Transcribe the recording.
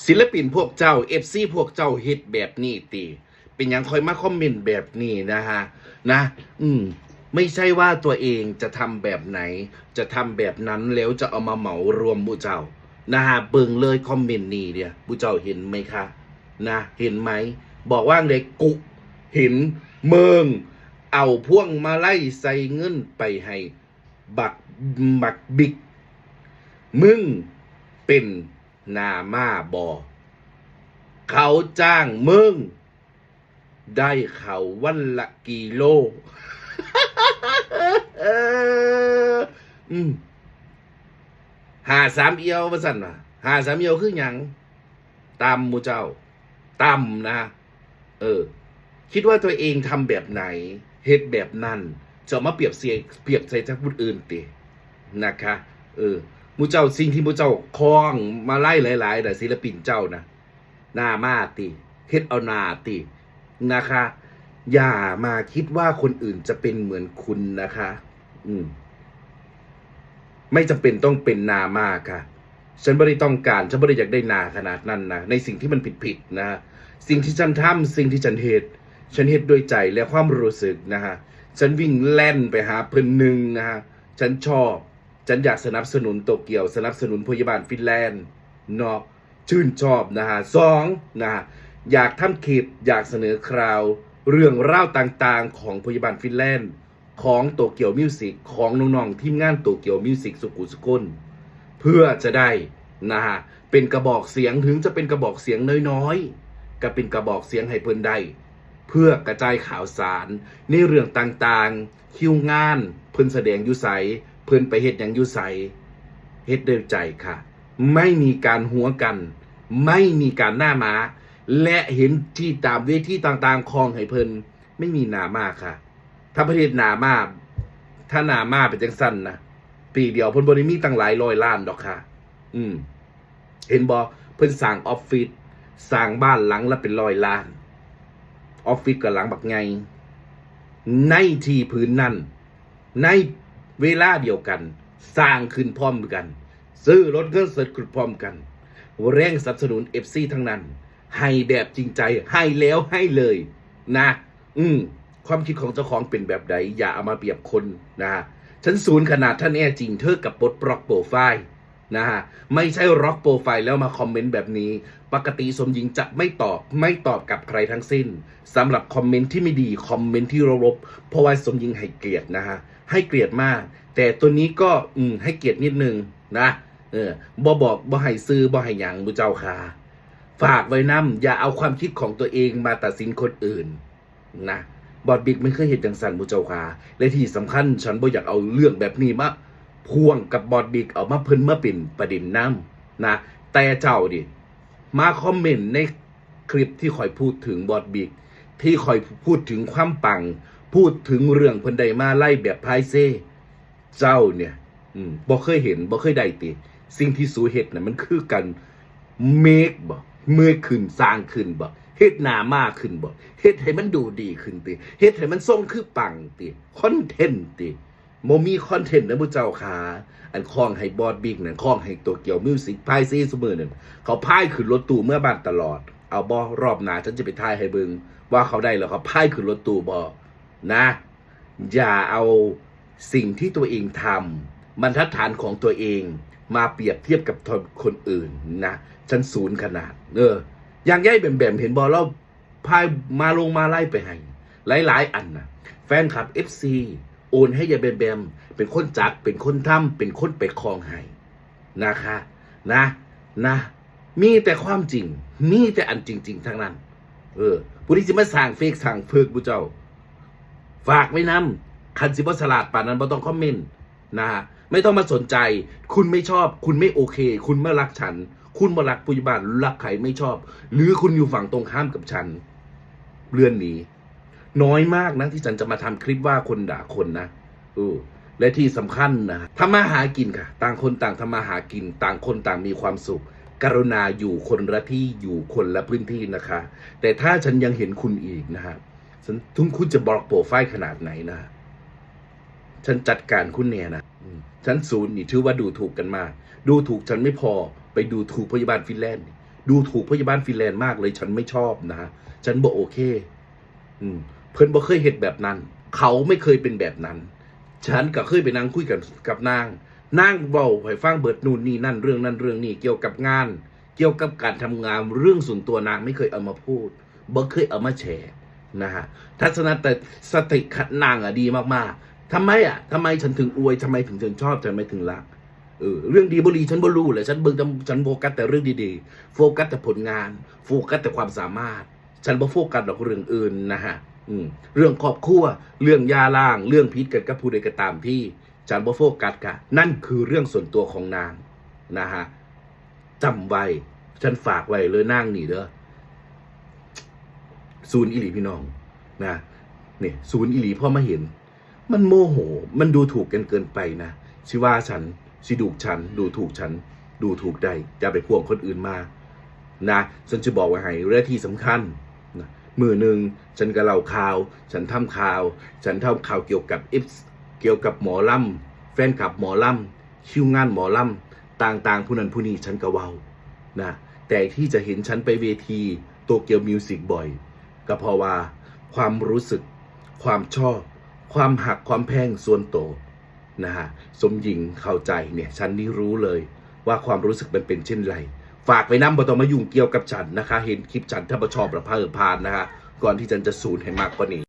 ศิลปินพวกเจ้าFCพวกเจ้าเฮ็ดแบบนี้ติเป็นหยังคอยมาคอมเมนต์แบบนี้นะฮะนะไม่ใช่ว่าตัวเองจะทำแบบไหนจะทำแบบนั้นแล้วจะเอามาเหมารวมบุเจ้านะฮะเบิ่งเลยคอมเมนต์นี้เนี่ยบุเจ้าเห็นไหมคะนะเห็นไหมบอกว่าเลยกุเห็นเมืองเอาพวงมาไล่ใส่เงินไปให้บักบิ๊กมึงเป็นหน้ามาบอเขาจ้างมึงได้เขาวันละกิโลหาสามเอียวว่าสั่นว่ะหาสามเอียวคือหยังตามมูเจ้าตามนะคิดว่าตัวเองทำแบบไหนเฮ็ดแบบนั้นจะมาเปรียบใส่จากผู้อื่นตินะคะมูเจ้าสิ่งที่มูเจ้าคล้องมาไล่หลายๆแต่ศิลปินเจ้านะหน้ามาติเฮ็ดเอาหน้าตินะคะอย่ามาคิดว่าคนอื่นจะเป็นเหมือนคุณนะคะไม่จำเป็นต้องเป็นนามาค่ะฉันไม่ได้ต้องการฉันไม่ได้อยากได้นาขนาดนั้นนะในสิ่งที่มันผิดนะสิ่งที่ฉันทำสิ่งที่ฉันเฮ็ดด้วยใจและความรู้สึกนะฮะฉันวิ่งแล่นไปหาเพิ่นหนึ่งนะฮะฉันชอบฉันอยากสนับสนุนโตเกียวสนับสนุนพยาบาลฟินแลนด์เนาะชื่นชอบนะฮะสองนะอยากทำคลิปอยากเสนอคราวเรื่องเล่าต่างๆของพยาบาลฟินแลนด์ของโตเกียวมิวสิกของน้องๆทีมงานโตเกียวมิวสิกสุขุสุคนเพื่อจะได้นะฮะเป็นกระบอกเสียงถึงจะเป็นกระบอกเสียงน้อยๆก็เป็นกระบอกเสียงให้เพิ่นได้เพื่อกระจายข่าวสารในเรื่องต่างๆคิวงานเพิ่นแสดงอยู่ไสเพิ่นไปเฮ็ดหยังอยู่ไสเฮ็ดด้วยใจค่ะไม่มีการหัวกันไม่มีการหน้าม้าและเห็นที่ตามเวทีต่างๆคลองให้เพิ่นไม่มีหน้ามาค่ะถ้าประเทศหน้ามาถ้าหน้ามาเป็นจังซั่นนะปีเดียวเพิ่นบ่ได้มีตั้งหลายร้อยล้านดอกค่ะเห็นบ่เพิ่นสร้างออฟฟิศสร้างบ้านหลังละเป็นร้อยล้านออฟฟิศกับหลังบักไงในที่พื้นนั้นในเวลาเดียวกันสร้างขึ้นพร้อมกันซื้อรถเงินสดขึ้นพร้อมกันแรงสนับสนุน FC ทั้งนั้นให้แบบจริงใจให้แล้วให้เลยนะความคิดของเจ้าของเป็นแบบใดอย่าเอามาเปรียบคนนะฉันศูนย์ขนาดท่านแน่จริงเธอกับปลดบล็อกโปรไฟล์นะฮะไม่ใช่ล็อกโปรไฟล์แล้วมาคอมเมนต์แบบนี้ปกติสมหญิงจะไม่ตอบกับใครทั้งสิ้นสำหรับคอมเมนต์ที่ไม่ดีคอมเมนต์ที่ลบเพราะว่าสมหญิงให้เกียรตินะฮะให้เกียรติมากแต่ตัวนี้ก็ให้เกียรตินิดนึงนะบ่ให้ซื้อบ่ให้หยังบุเจ้าค่ะฝากไว้นำอย่าเอาความคิดของตัวเองมาตัดสินคนอื่นนะบอดบิ๊กไม่เคยเห็นจังสันบุเจ้าค่ะและที่สำคัญฉันบ่อยากเอาเรื่องแบบนี้มาพ่วงกับบอดบิ๊กเอามาเพิ่นมาเป็นประเด็นน้ำนะแต่เจ้าดิมาคอมเมนต์ในคลิปที่คอยพูดถึงบอดบิ๊กที่คอยพูดถึงความปังพูดถึงเรื่องเพิ่นใดมาไล่แบบไพเซ่เจ้าเนี่ยบ่เคยเห็นบ่เคยได้ติสิ่งที่สูเฮ็ดน่ะมันคือกันเมคขึ้นสร้างขึ้นบ่เฮ็ดหน้ามากขึ้นบ่เฮ็ดให้มันดูดีขึ้นติเฮ็ดให้มันทรงคือปังติคอนเทนต์ติบ่มีคอนเทนต์นะผู้เจ้าขาอันคล้องให้บอดบิ๊กนั่นคล้องให้โตเกียวมิวสิกพายซีซุมื้อนั่นเขาพายขึ้นรถตู้เมื่อบ้านตลอดเอาบ่รอบหน้าฉันจะไปถ่ายให้เบิ่งว่าเขาได้แล้วเขาพายขึ้นรถตู้บ่นะอย่าเอาสิ่งที่ตัวเองทำบรรทัดฐานของตัวเองมาเปรียบเทียบกับคนอื่นนะฉันศูนย์ขนาดอย่างย่ายแบมเห็นบอลเราพายมาลงมาไล่ไปให้หลายอันนะแฟนคลับ FC โอนให้ยายแบมเป็นคนจักเป็นคนทำเป็นคนไปคลองให้นะคะนะมีแต่ความจริงมีแต่อันจริงๆทั้งนั้นผู้ที่จะมาสั่งเฟกสั่งเพิกบุเจ้าฝากไว้นำคันสิบ่ฉลาดป่านนั้นบ่ต้องคอมเมนต์นะไม่ต้องมาสนใจคุณไม่ชอบคุณไม่โอเคคุณไม่รักฉันคุณมารักปุยบาลรักใครไม่ชอบหรือคุณอยู่ฝั่งตรงข้ามกับฉันเรื่องนี้น้อยมากนะที่ฉันจะมาทำคลิปว่าคนด่าคนนะและที่สำคัญนะทำมาหากินค่ะต่างคนต่างทำมาหากินต่างคนต่างมีความสุขกรุณาอยู่คนละที่อยู่คนละพื้นที่นะคะแต่ถ้าฉันยังเห็นคุณอีกนะฮะถึงคุณจะบล็อกโปรไฟล์ขนาดไหนนะฉันจัดการคุณเนี่ยนะฉันศูนย์นี่ถือว่าดูถูกกันมากดูถูกฉันไม่พอไปดูถูกพยาบาลฟินแลนด์ด ดูถูกพยาบาลฟินแลนด์มากเลยฉันไม่ชอบนะฮะฉันบอกโอเคเพิ่นบ่เคยเฮ็ดแบบนั้นเขาไม่เคยเป็นแบบนั้นฉันก็เคยไปนั่งคุยกับนางเว้าให้ฟังเบิดนู่นนี่นั่นเรื่องนั้นเรื่องนี้เกี่ยวกับงานเกี่ยวกับการทำงานเรื่องส่วนตัวนางไม่เคยเอามาพูดบ่เคยเอามาแชร์นะฮะทัศนแต่สติขัดนางดีมากๆทำไมฉันถึงอวยทำไมถึงฉันชอบทำไมถึงรักเรื่องดีบุรีฉันบ่รู้เลยฉันเบิ่งฉันโฟกัสแต่เรื่องดีๆโฟกัสแต่ผลงานโฟกัสแต่ความสามารถฉันบ่โฟกัสดอกเรื่องอื่นนะฮะเรื่องครอบครัวเรื่องยาล่างเรื่องพิษกันกับผู้ใดก็ตามที่ฉันบ่โฟกัสค่ะนั่นคือเรื่องส่วนตัวของนางนะฮะจำไว้ฉันฝากไว้เลยนางนี่เด้อศูนย์อิหลีพี่น้องนะเนี่ยศูนย์อิหลีพอมาเห็นมันโมโหมันดูถูกกันเกินไปนะสิว่าฉันสิดูฉันดูถูกฉันดูถูกได้อย่าไปพ่วงคนอื่นมานะฉันจะบอกไว้ให้เรื่องที่สำคัญนะมือหนึ่งฉันก็เล่าข่าวฉันทำข่าวเกี่ยวกับหมอลำแฟนคลับหมอลำคิวงานหมอลำต่างๆผู้นั้นผู้นี้ฉันก็เว้านะแต่ที่จะเห็นฉันไปเวทีโตเกียวมิวสิกบ่อยก็เพราะว่าความรู้สึกความชอบความหักความแพงส่วนโตวนะฮะสมหญิงเข้าใจเนี่ยฉันนี่รู้เลยว่าความรู้สึกมันเป็นเช่นไรฝากไปน้ำบ่ต้องมายุ่งเกี่ยวกับฉันนะคะเห็นคลิปฉันถ้าบ่ชอบประพาผ่านนะคะก่อนที่ฉันจะสูญให้มากกว่านี้